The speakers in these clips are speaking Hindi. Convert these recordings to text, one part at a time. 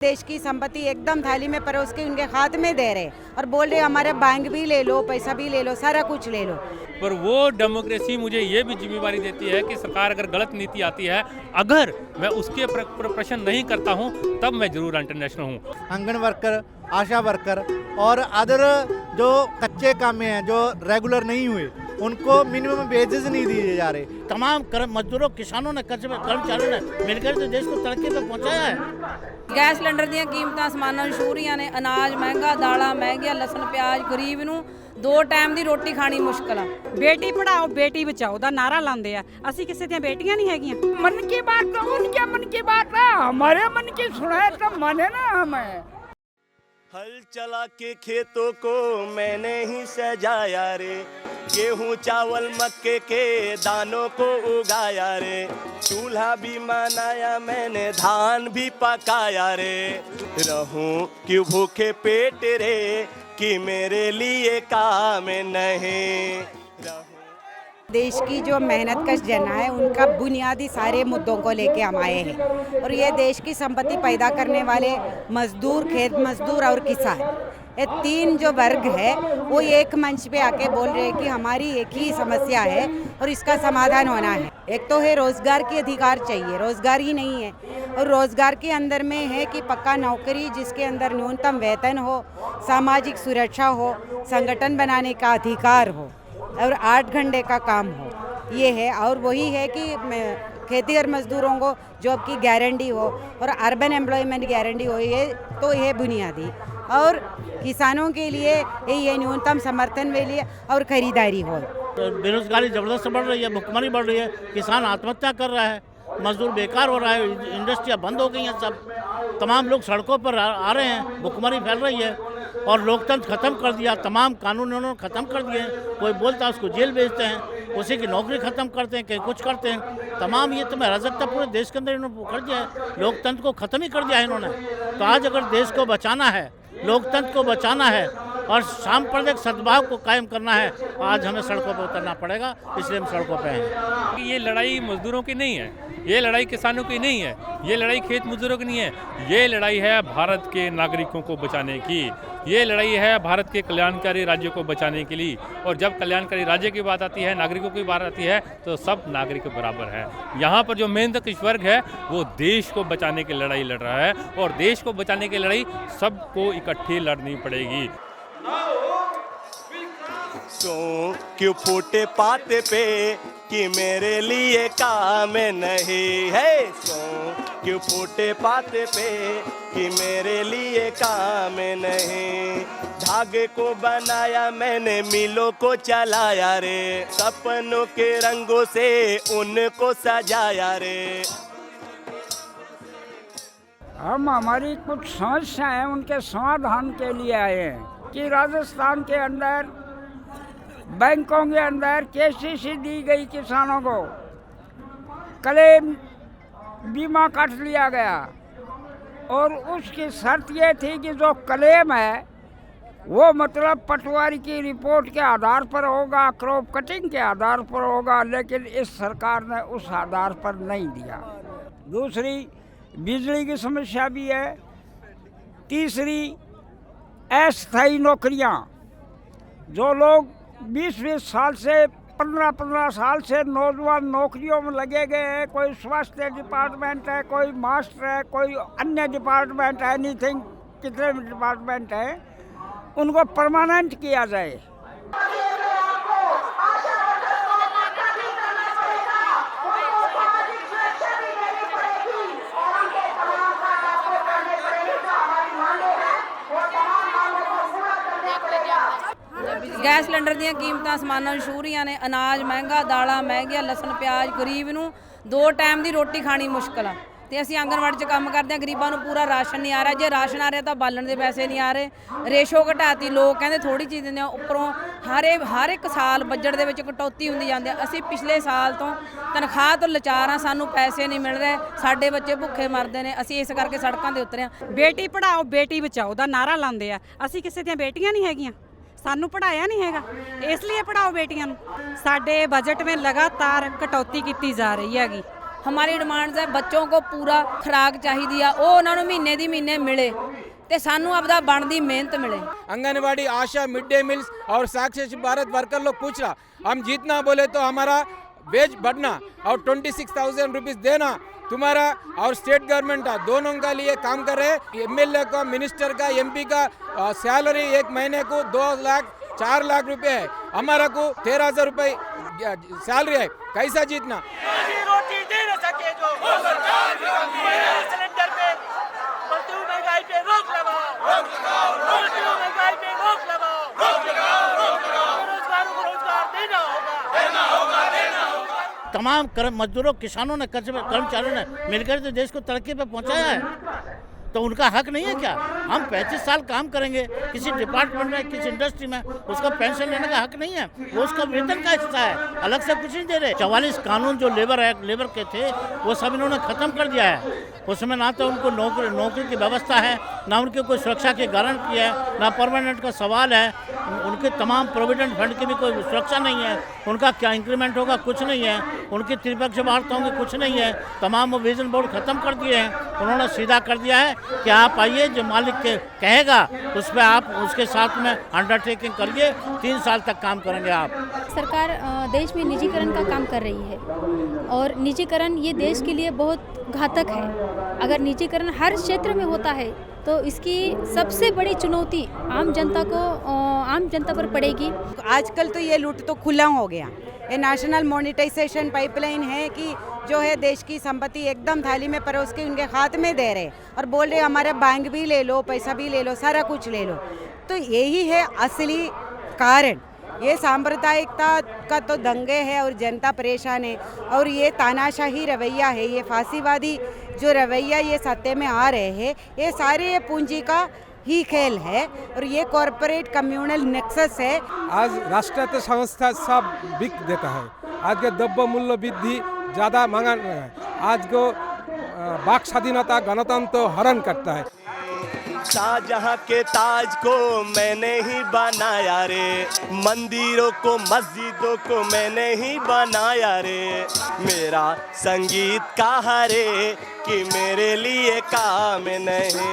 देश की संपत्ति एकदम थाली में परोस के उनके हाथ में दे रहे और बोल रहे हमारे बैंक भी ले लो, पैसा भी ले लो, सारा कुछ ले लो। पर वो डेमोक्रेसी मुझे ये भी जिम्मेवारी देती है कि सरकार अगर गलत नीति आती है, अगर मैं उसके प्रश्न नहीं करता हूँ, तब मैं जरूर इंटरनेशनल हूँ। आंगन वर्कर, आशा वर्कर और अदर जो कच्चे काम में हैं, जो रेगुलर नहीं हुए, उनको मिनिमम वेजेस नहीं दिए जा रहे। तमाम मजदूरों, किसानों ने, कर्मचारियों ने मिलकर तो देश को तरक्की पे पहुंचाया है। गैस सिलेंडर ਦੀਆਂ ਕੀਮਤਾਂ ਅਸਮਾਨਾਂ ਨੂੰ ਛੂਹ ਰਹੀਆਂ ਨੇ, ਅਨਾਜ ਮਹਿੰਗਾ, ਦਾਲਾਂ ਮਹਿੰਗੀਆਂ, ਲਸਣ ਪਿਆਜ਼, ਗਰੀਬ ਨੂੰ 2 ਟਾਈਮ ਦੀ ਰੋਟੀ ਖਾਣੀ ਮੁਸ਼ਕਲ ਆ। बेटी पढ़ाओ बेटी बचाओ ਦਾ ਨਾਰਾ ਲਾਉਂਦੇ ਆ, ਅਸੀਂ ਕਿਸੇ ਦੀਆਂ ਬੇਟੀਆਂ ਨਹੀਂ ਹੈਗੀਆਂ। मन की बात तो उनके मन की बात है, हमारे मन की सुनाए तो माने ना हमें। हल चला के खेतों को मैंने ही सजाया रे, गेहूं चावल मक्के के दानों को उगाया रे, चूल्हा भी मनाया मैंने, धान भी पकाया रे, रहूं क्यों भूखे पेट रे कि मेरे लिए काम नहीं। देश की जो मेहनत कश जन है उनका बुनियादी सारे मुद्दों को लेके हम आए हैं और ये देश की संपत्ति पैदा करने वाले मजदूर, खेत मजदूर और किसान, ये 3 जो वर्ग है वो एक मंच पे आके बोल रहे हैं कि हमारी एक ही समस्या है और इसका समाधान होना है। एक तो है रोज़गार की अधिकार चाहिए, रोज़गार ही नहीं है, और रोज़गार के अंदर में है कि पक्का नौकरी जिसके अंदर न्यूनतम वेतन हो, सामाजिक सुरक्षा हो, संगठन बनाने का अधिकार हो और 8 घंटे का काम हो, ये है। और वही है कि खेती और मजदूरों को जॉब की गारंटी हो और अर्बन एम्प्लॉयमेंट गारंटी हो, ये तो ये बुनियादी। और किसानों के लिए ये न्यूनतम समर्थन के लिए और खरीदारी हो। बेरोजगारी जबरदस्त बढ़ रही है, भुखमरी बढ़ रही है, किसान आत्महत्या कर रहा है, मजदूर बेकार हो रहा है, इंडस्ट्रियाँ बंद हो गई हैं, सब तमाम लोग सड़कों पर आ रहे हैं, भुखमरी फैल रही है और लोकतंत्र खत्म कर दिया, तमाम कानून उन्होंने खत्म कर दिए। कोई बोलता है उसको जेल भेजते हैं, उसी की नौकरी खत्म करते हैं, कहीं कुछ करते हैं। तमाम ये तो अराजकता पूरे देश के अंदर इन्होंने कर दिया है, लोकतंत्र को खत्म ही कर दिया है इन्होंने। तो आज अगर देश को बचाना है, लोकतंत्र को बचाना है और सांप्रदायिक सद्भाव को कायम करना है, आज हमें सड़कों पर उतरना पड़ेगा, इसलिए हम सड़कों पर हैं। ये लड़ाई मजदूरों की नहीं है, ये लड़ाई किसानों की नहीं है, ये लड़ाई खेत मजदूरों की नहीं है, ये लड़ाई है भारत के नागरिकों को बचाने की, ये लड़ाई है भारत के कल्याणकारी राज्यों को बचाने के लिए। और जब कल्याणकारी राज्य की बात आती है, नागरिकों की बात आती है, तो सब नागरिक बराबर हैं। यहाँ पर जो मेहनती वर्ग है वो देश को बचाने की लड़ाई लड़ रहा है और देश को बचाने की लड़ाई सबको इकट्ठी लड़नी पड़ेगी। सो क्यों फूटे पाते पे कि मेरे लिए काम नहीं है, सो क्यों फूटे पाते पे कि मेरे लिए काम नहीं। धागे को बनाया मैंने, मिलों को चलाया रे, सपनों के रंगों से उनको सजाया रे। हम हमारी कुछ समस्याएं हैं उनके समाधान के लिए आए हैं कि राजस्थान के अंदर बैंकों के अंदर केसीसी दी गई किसानों को, क्लेम बीमा काट लिया गया और उसकी शर्त ये थी कि जो क्लेम है वो मतलब पटवारी की रिपोर्ट के आधार पर होगा, क्रॉप कटिंग के आधार पर होगा, लेकिन इस सरकार ने उस आधार पर नहीं दिया। दूसरी बिजली की समस्या भी है। तीसरी अस्थायी नौकरियां, जो लोग 20-20 साल से 15-15 साल से नौजवान नौकरियों में लगे गए हैं, कोई स्वास्थ्य डिपार्टमेंट है, कोई मास्टर है, कोई अन्य डिपार्टमेंट है, एनीथिंग, कितने डिपार्टमेंट हैं, उनको परमानेंट किया जाए। ਗੈਸ ਸਿਲੰਡਰ ਦੀਆਂ ਕੀਮਤਾਂ ਅਸਮਾਨਾਂ ਨੂੰ ਛੂਹ ਰਹੀਆਂ ਨੇ, ਅਨਾਜ ਮਹਿੰਗਾ, ਦਾਲਾਂ ਮਹਿੰਗੀਆਂ, ਲਸਣ ਪਿਆਜ਼, ਗਰੀਬ ਨੂੰ 2 ਟਾਈਮ ਦੀ ਰੋਟੀ ਖਾਣੀ ਮੁਸ਼ਕਲ ਆ। ਤੇ ਅਸੀਂ ਆਂਗਨਵਾੜੀ 'ਚ ਕੰਮ ਕਰਦੇ ਹਾਂ, ਗਰੀਬਾਂ ਨੂੰ ਪੂਰਾ ਰਾਸ਼ਨ ਨਹੀਂ ਆ ਰਿਹਾ, ਜੇ ਰਾਸ਼ਨ ਆ ਰਿਹਾ ਤਾਂ ਬਾਲਣ ਦੇ ਪੈਸੇ ਨਹੀਂ ਆ ਰਹੇ, ਰੇਸ਼ੋ ਘਟਾਤੀ, ਲੋਕ ਕਹਿੰਦੇ ਥੋੜੀ ਚੀਜ਼ ਦਿੰਦੇ ਆ, ਉੱਪਰੋਂ ਹਰ ਇੱਕ ਸਾਲ ਬਜਟ ਦੇ ਵਿੱਚ ਕਟੌਤੀ ਹੁੰਦੀ ਜਾਂਦੀ ਆ। ਅਸੀਂ ਪਿਛਲੇ ਸਾਲ ਤੋਂ ਤਨਖਾਹ ਤੋਂ ਲਾਚਾਰ ਆ, ਸਾਨੂੰ ਪੈਸੇ ਨਹੀਂ ਮਿਲ ਰਹੇ, ਸਾਡੇ ਬੱਚੇ ਭੁੱਖੇ ਮਰਦੇ ਨੇ, ਅਸੀਂ ਇਸ ਕਰਕੇ ਸੜਕਾਂ ਤੇ ਉਤਰੇ ਹਾਂ। बेटी पढ़ाओ बेटी बचाओ ਦਾ ਨਾਰਾ ਲਾਉਂਦੇ ਆ, ਅਸੀਂ ਕਿਸੇ ਦੀਆਂ ਬੇਟੀਆਂ ਨਹੀਂ ਹੈਗੀਆਂ, ਸਾਨੂੰ ਪੜਾਇਆ ਨਹੀਂ ਹੈਗਾ, ਇਸ ਲਈ ਪੜਾਓ ਬੇਟੀਆਂ ਨੂੰ। ਸਾਡੇ ਬਜਟ ਵਿੱਚ ਲਗਾਤਾਰ ਕਟੌਤੀ ਕੀਤੀ ਜਾ ਰਹੀ ਹੈਗੀ। हमारी डिमांड्स है बच्चों को पूरा खुराक चाहिए आ ਉਹ ਉਹਨਾਂ ਨੂੰ ਮਹੀਨੇ ਦੀ ਮਹੀਨੇ ਮਿਲੇ ਤੇ ਸਾਨੂੰ ਆਪਦਾ ਬਣਦੀ ਮਿਹਨਤ ਮਿਲੇ। आंगनबाड़ी आशा मिड डे मील्स और साक्षर भारत वर्कर लोग पूछ रहा, हम जितना बोले तो हमारा वेज बढ़ना और 26,000 रुपीज़ देना तुम्हारा और स्टेट गवर्नमेंट का दोनों का लिए काम कर रहे हैं। एमएलए का, मिनिस्टर का, एमपी का सैलरी एक महीने को 2 लाख 4 लाख रुपए है, हमारा को 13,000 रुपये सैलरी है, कैसा जीतना? रोटी दे न सके जो सिलेंडर पे बढ़ती हुई महंगाई पे रोक लगाओ, बढ़ती हुई महंगाई पे रोक लगाओ, बेरोजगारों को रोजगार देना होगा। तमाम मजदूरों, किसानों ने, कर्मचारियों ने मिलकर तो देश को तरक्की पे पहुंचाया है, तो उनका हक नहीं है क्या? हम 35 साल काम करेंगे किसी डिपार्टमेंट में, किसी इंडस्ट्री में, उसका पेंशन लेने का हक नहीं है, वो उसका वेतन का हिस्सा है, अलग से कुछ नहीं दे रहे। 44 कानून जो लेबर के थे वो सब इन्होंने ख़त्म कर दिया है। उसमें ना तो उनको नौकरी की व्यवस्था है, ना उनकी कोई सुरक्षा की गारंटी है, ना परमानेंट का सवाल है, उनके तमाम प्रोविडेंट फंड की भी कोई सुरक्षा नहीं है, उनका क्या इंक्रीमेंट होगा कुछ नहीं है, उनकी त्रिपक्ष वार्ताओं की कुछ नहीं है, तमाम विजन बोर्ड ख़त्म कर दिए हैं। उन्होंने सीधा कर दिया है कि आप आइए, जो मालिक के कहेगा उस पर आप उसके साथ में अंडरटेकिंग करिए, 3 साल तक काम करेंगे आप। सरकार देश में निजीकरण का काम कर रही है और निजीकरण ये देश के लिए बहुत घातक है। अगर निजीकरण हर क्षेत्र में होता है तो इसकी सबसे बड़ी चुनौती आम जनता पर पड़ेगी। आजकल तो ये लूट तो खुला हो गया। ये नेशनल मोनेटाइजेशन पाइपलाइन है कि जो है देश की संपत्ति एकदम थाली में परोस के उनके हाथ में दे रहे और बोल रहे हमारे बैंक भी ले लो, पैसा भी ले लो, सारा कुछ ले लो। तो यही है असली कारण। ये सांप्रदायिकता का तो दंगे है और जनता परेशान है, और ये तानाशाही रवैया है, ये फांसीवादी जो रवैया ये सत्ते में आ रहे हैं, ये सारे पूंजी का ही खेल है और ये कॉरपोरेट कम्युनल नेक्सस है। आज राष्ट्रीयत संस्था सब बिक देता है। आज के द्रव्य मूल्य वृद्धि ज़्यादा महंगा है। आज को वाक स्वाधीनता, गणतंत्र हरण करता है। शाहजहां के ताज को मैंने ही बनाया रे, मंदिरों को मस्जिदों को मैंने ही बनाया रे, मेरा संगीत कहा रे कि मेरे लिए काम नहीं।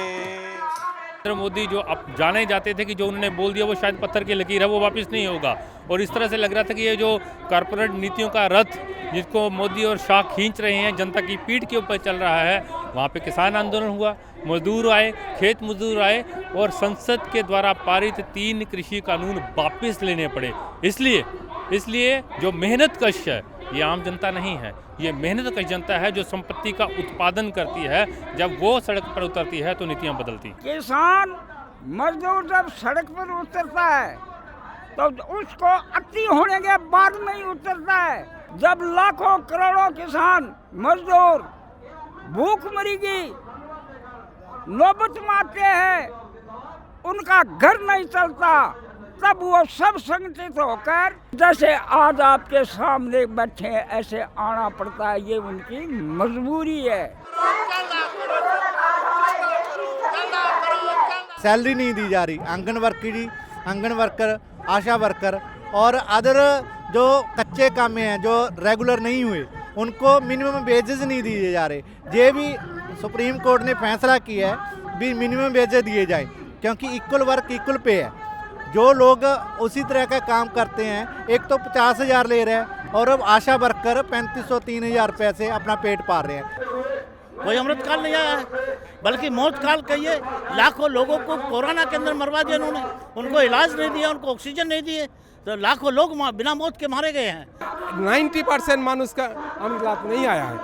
नरेंद्र मोदी जो अब जाने जाते थे कि जो उन्होंने बोल दिया वो शायद पत्थर की लकीर है, वो वापस नहीं होगा। और इस तरह से लग रहा था कि ये जो कॉर्पोरेट नीतियों का रथ जिसको मोदी और शाह खींच रहे हैं, जनता की पीठ के ऊपर चल रहा है। वहाँ पे किसान आंदोलन हुआ, मजदूर आए, खेत मजदूर आए और संसद के द्वारा पारित 3 कृषि कानून वापस लेने पड़े। इसलिए जो मेहनत कश है ये आम जनता नहीं है, ये मेहनत कश जनता है जो संपत्ति का उत्पादन करती है। जब वो सड़क पर उतरती है तो नीतियाँ बदलती। किसान मजदूर जब सड़क पर उतरता है तो उसको अति होने के बाद में ही उतरता है। जब लाखों करोड़ों किसान मजदूर भूख मरीगी नौबत में आते हैं, उनका घर नहीं चलता, तब वो सब संगठित होकर जैसे आज आपके सामने बैठे ऐसे आना पड़ता है। ये उनकी मजबूरी है। सैलरी नहीं दी जा रही। आंगन वर्कर, आशा वर्कर और अदर जो कच्चे कामें हैं जो रेगुलर नहीं हुए, उनको मिनिमम वेजेस नहीं दिए जा रहे। ये भी सुप्रीम कोर्ट ने फैसला किया है भी मिनिमम वेजेस दिए जाए, क्योंकि इक्वल वर्क इक्वल पे है। जो लोग उसी तरह का काम करते हैं, एक तो 50,000 ले रहे हैं और अब आशा वर्कर 3500-3000 रुपये से अपना पेट पाल रहे हैं। कोई अमृतकाल नहीं आया है, बल्कि मौत काल कहिए। लाखों लोगों को कोरोना के अंदर मरवा दिया उन्होंने, उनको इलाज नहीं दिया, उनको ऑक्सीजन नहीं दिए, तो लाखों लोग बिना मौत के मारे गए हैं। 90% मानुष का अमृतलाल नहीं आया है।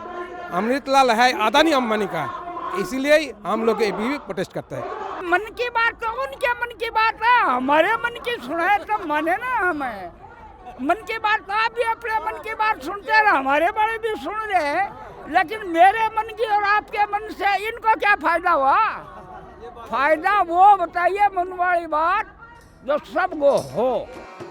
अमृतलाल है अदानी अंबानी का, इसीलिए हम लोग भी प्रोटेस्ट करते हैं। मन की बात तो उनके मन की बात है, हमारे मन की सुनाए तो माने ना। हमें मन की बात तो आप भी अपने मन की बात सुनते रहे, हमारे बारे भी सुन रहे हैं, लेकिन मेरे मन की और आपके मन से इनको क्या फायदा हुआ? फायदा वो बताइए मन वाली बात जो सबको हो।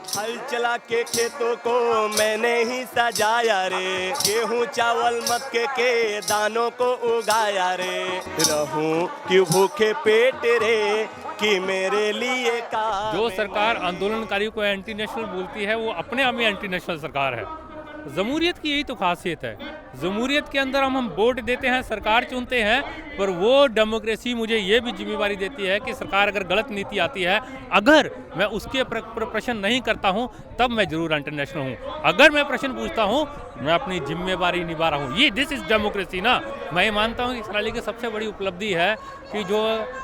हल चला के खेतों को मैंने ही सजाया रे, गेहूं चावल मक्के के दानों को उगाया रे, रहूं क्यों भूखे पेट रे कि मेरे लिए का। जो सरकार आंदोलनकारियों को एंटी नेशनल बोलती है वो अपने आप में एंटी नेशनल सरकार है। जमहूरियत की यही तो खासियत है जमहूरियत के अंदर हम वोट देते हैं, सरकार चुनते हैं, पर वो डेमोक्रेसी मुझे ये भी जिम्मेवारी देती है कि सरकार अगर गलत नीति आती है, अगर मैं उसके प्रश्न नहीं करता हूँ तब मैं जरूर इंटरनेशनल हूँ। अगर मैं प्रश्न पूछता हूँ मैं अपनी जिम्मेवारी निभा रहा हूँ। ये दिस इज डेमोक्रेसी ना। मैं ये मानता हूँ कि इसराइली की सबसे बड़ी उपलब्धि है कि जो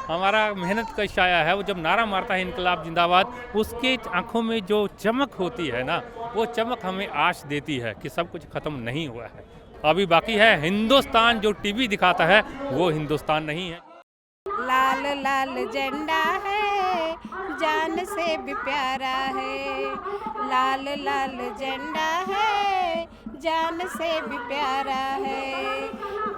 हमारा मेहनत कश आया है वो जब नारा मारता है इनकलाब जिंदाबाद, उसके आंखों में जो चमक होती है ना, वो चमक हमें आश देती है कि सब कुछ खत्म नहीं हुआ है, अभी बाकी है। हिंदुस्तान जो टीवी दिखाता है वो हिंदुस्तान नहीं है। लाल लाल झंडा है, जान से भी प्यारा है। लाल लाल झंडा है, जान से भी प्यारा है।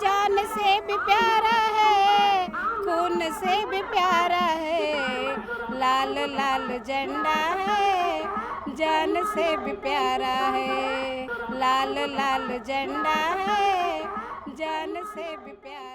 जान से भी प्यारा है, खून से भी प्यारा है। लाल लाल झंडा है, जान से भी प्यारा है। लाल लाल झंडा है, जान से भी प्यारा।